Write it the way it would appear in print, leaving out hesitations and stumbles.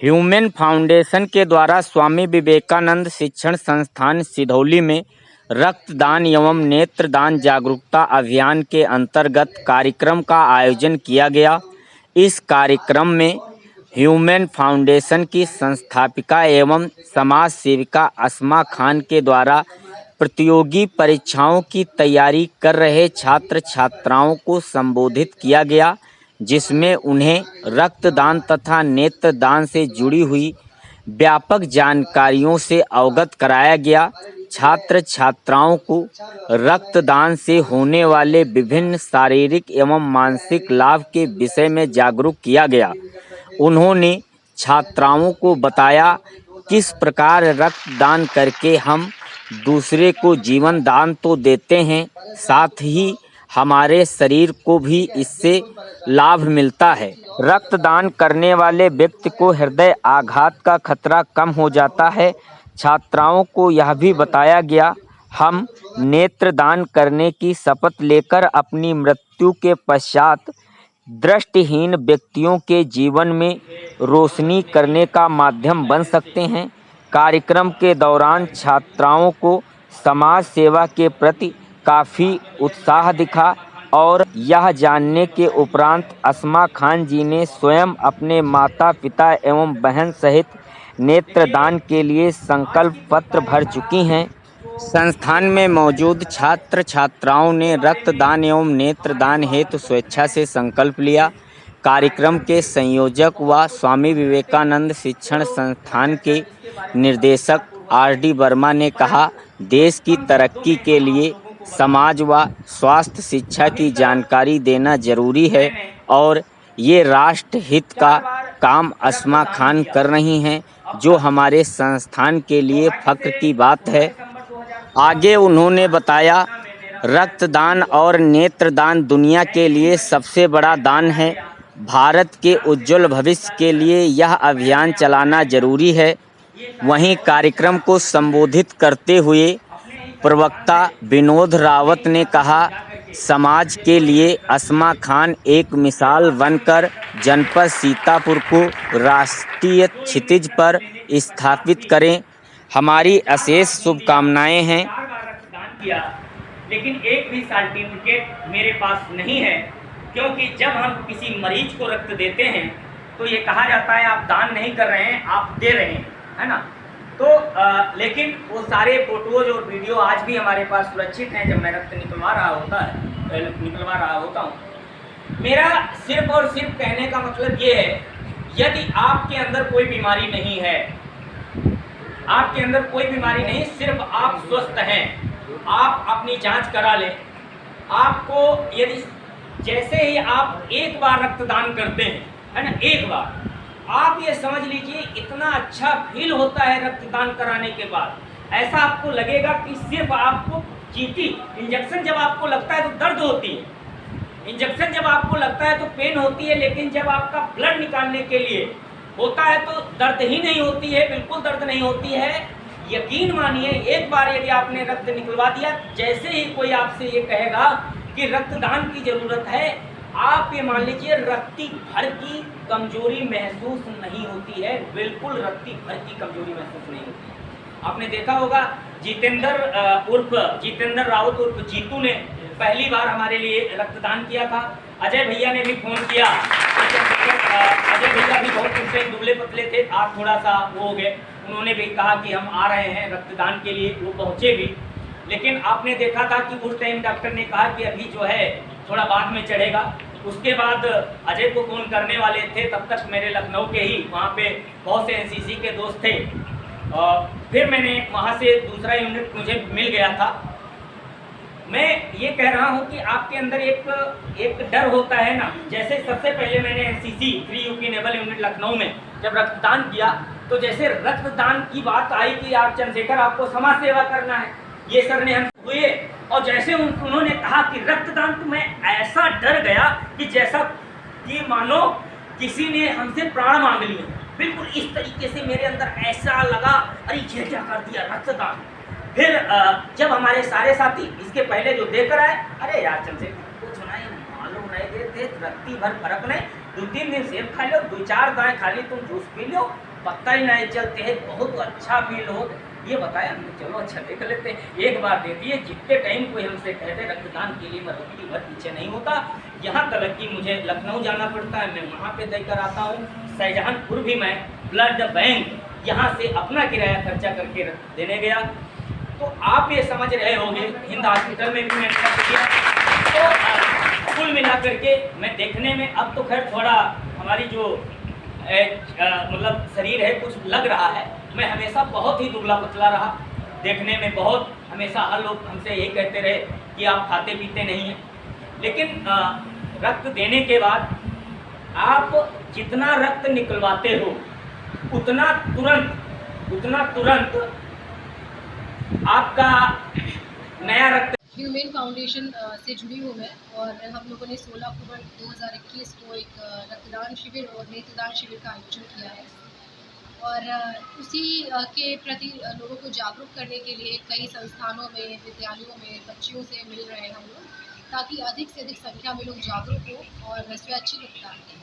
Human foundation के द्वारा स्वामी विवेकानंद शिक्षण संस्थान सिधौली में रक्तदान एवं नेत्रदान जागरूकता अभियान के अंतर्गत कार्यक्रम का आयोजन किया गया। इस कार्यक्रम में ह्यूमन फाउंडेशन की संस्थापिका एवं समाज सेविका अस्मा खान के द्वारा प्रतियोगी परीक्षाओं की तैयारी कर रहे छात्र छात्राओं को संबोधित किया गया, जिसमें उन्हें रक्तदान तथा नेत्रदान से जुड़ी हुई व्यापक जानकारियों से अवगत कराया गया। छात्र छात्राओं को रक्तदान से होने वाले विभिन्न शारीरिक एवं मानसिक लाभ के विषय में जागरूक किया गया। उन्होंने छात्राओं को बताया किस प्रकार रक्तदान करके हम दूसरे को जीवन दान तो देते हैं, साथ ही हमारे शरीर को भी इससे लाभ मिलता है। रक्तदान करने वाले व्यक्ति को हृदय आघात का खतरा कम हो जाता है। छात्राओं को यह भी बताया गया, हम नेत्रदान करने की शपथ लेकर अपनी मृत्यु के पश्चात दृष्टिहीन व्यक्तियों के जीवन में रोशनी करने का माध्यम बन सकते हैं। कार्यक्रम के दौरान छात्राओं को समाज सेवा के प्रति काफ़ी उत्साह दिखा और यह जानने के उपरांत अस्मा खान जी ने स्वयं अपने माता पिता एवं बहन सहित नेत्रदान के लिए संकल्प पत्र भर चुकी हैं। संस्थान में मौजूद छात्र छात्राओं ने रक्तदान एवं नेत्रदान हेतु स्वेच्छा से संकल्प लिया। कार्यक्रम के संयोजक व स्वामी विवेकानंद शिक्षण संस्थान के निर्देशक आर.डी. वर्मा ने कहा, देश की तरक्की के लिए समाज व स्वास्थ्य शिक्षा की जानकारी देना जरूरी है और ये राष्ट्र हित का काम अस्मा खान कर रही हैं, जो हमारे संस्थान के लिए फख्र की बात है। आगे उन्होंने बताया, रक्तदान और नेत्रदान दुनिया के लिए सबसे बड़ा दान है। भारत के उज्जवल भविष्य के लिए यह अभियान चलाना जरूरी है। वहीं कार्यक्रम को संबोधित करते हुए प्रवक्ता विनोद रावत ने कहा, समाज के लिए अस्मा खान एक मिसाल बनकर जनपद सीतापुर को राष्ट्रीय क्षितिज पर स्थापित करें। हमारी अशेष शुभकामनाएं हैं। लेकिन एक भी सर्टिफिकेट मेरे पास नहीं है, क्योंकि जब हम किसी मरीज को रक्त देते हैं तो ये कहा जाता है आप दान नहीं कर रहे हैं, आप दे रहे हैं, है ना। तो लेकिन वो सारे फोटोज और वीडियो आज भी हमारे पास सुरक्षित हैं। जब मैं रक्त निकलवा रहा होता हूँ। मेरा सिर्फ और सिर्फ कहने का मतलब ये है, यदि आपके अंदर कोई बीमारी नहीं है, आपके अंदर कोई बीमारी नहीं, सिर्फ आप स्वस्थ हैं, आप अपनी जांच करा लें। आपको यदि जैसे ही आप एक बार रक्तदान करते हैं, है ना, एक बार, आप ये समझ लीजिए इतना अच्छा फील होता है रक्तदान कराने के बाद। ऐसा आपको लगेगा कि सिर्फ आपको चीटी इंजेक्शन जब आपको लगता है तो दर्द होती है, इंजेक्शन जब आपको लगता है तो पेन होती है, लेकिन जब आपका ब्लड निकालने के लिए होता है तो दर्द ही नहीं होती है, बिल्कुल दर्द नहीं होती है। यकीन मानिए, एक बार यदि आपने रक्त निकलवा दिया, जैसे ही कोई आपसे ये कहेगा कि रक्तदान की ज़रूरत है, आप ये मान लीजिए रत्ती भर की कमजोरी महसूस नहीं होती है, बिल्कुल रत्ती भर की कमजोरी महसूस नहीं होती है। आपने देखा होगा जितेंद्र रावत उर्फ जीतू ने पहली बार हमारे लिए रक्तदान किया था। अजय भैया ने भी फोन किया। अजय भैया भी बहुत कुछ दुबले पतले थे, आप थोड़ा सा वो हो गए। उन्होंने भी कहा कि हम आ रहे हैं रक्तदान के लिए, वो पहुँचे भी। लेकिन आपने देखा था कि उस टाइम डॉक्टर ने कहा कि अभी जो है थोड़ा बाद में चढ़ेगा। उसके बाद अजय को फ़ोन करने वाले थे, तब तक मेरे लखनऊ के ही वहाँ पे बहुत से एनसीसी के दोस्त थे। फिर मैंने वहाँ से दूसरा यूनिट मुझे मिल गया था। मैं ये कह रहा हूँ कि आपके अंदर एक डर होता है ना। जैसे सबसे पहले मैंने NCC 3 UP naval unit Lucknow में जब रक्तदान किया, तो जैसे रक्तदान की बात आई कि आप चंद्रशेखर आपको समाज सेवा करना है, ये सर ने हम हुए, और जैसे उन्होंने कहा कि रक्तदान, तो मैं ऐसा डर गया कि जैसा कि मानो किसी ने हमसे प्राण मांग लिए। बिल्कुल इस तरीके से मेरे अंदर ऐसा लगा, अरे ये क्या कर दिया रक्तदान। फिर जब हमारे सारे साथी इसके पहले जो देकर आए, अरे यार चंद्रशेखर कुछ नहीं, मालूम नहीं देते, रत्ती भर फर्क नहीं, 2-3 दिन सेब खा लो, 2-4 दाएँ खा ली, तुम जूस पी लो, पता ही नहीं चलते है, बहुत अच्छा फील हो। ये बताया हमने, चलो अच्छा देख लेते हैं, एक बार दे दिए। जितने टाइम कोई हमसे कहते रक्तदान के लिए मैं रत्ती भर पीछे नहीं होता। यहाँ तक कि मुझे लखनऊ जाना पड़ता है, मैं वहाँ पे देकर आता हूँ। शाहजहांपुर भी मैं ब्लड बैंक यहाँ से अपना किराया खर्चा करके देने गया। तो आप ये समझ रहे होंगे, हिंद हॉस्पिटल में भी मैंने रख दिया। तो कुल मिला करके मैं देखने में अब तो खैर थोड़ा हमारी जो मतलब शरीर है कुछ लग रहा है। मैं हमेशा बहुत ही दुबला पतला रहा, देखने में बहुत, हमेशा हर लोग हमसे यही कहते रहे कि आप खाते पीते नहीं हैं। लेकिन रक्त देने के बाद आप जितना रक्त निकलवाते हो उतना तुरंत आपका नया रक्त। ह्यूमेन फाउंडेशन से जुड़ी हूँ मैं, और हम लोगों ने 16 अक्टूबर 2021 को एक रक्तदान शिविर और नेत्रदान शिविर का आयोजन किया है। और उसी के प्रति लोगों को जागरूक करने के लिए कई संस्थानों में, विद्यालयों में बच्चियों से मिल रहे हैं हम लोग, ताकि अधिक से अधिक संख्या में लोग जागरूक हों और स्वैच्छिक रक्तदान करें।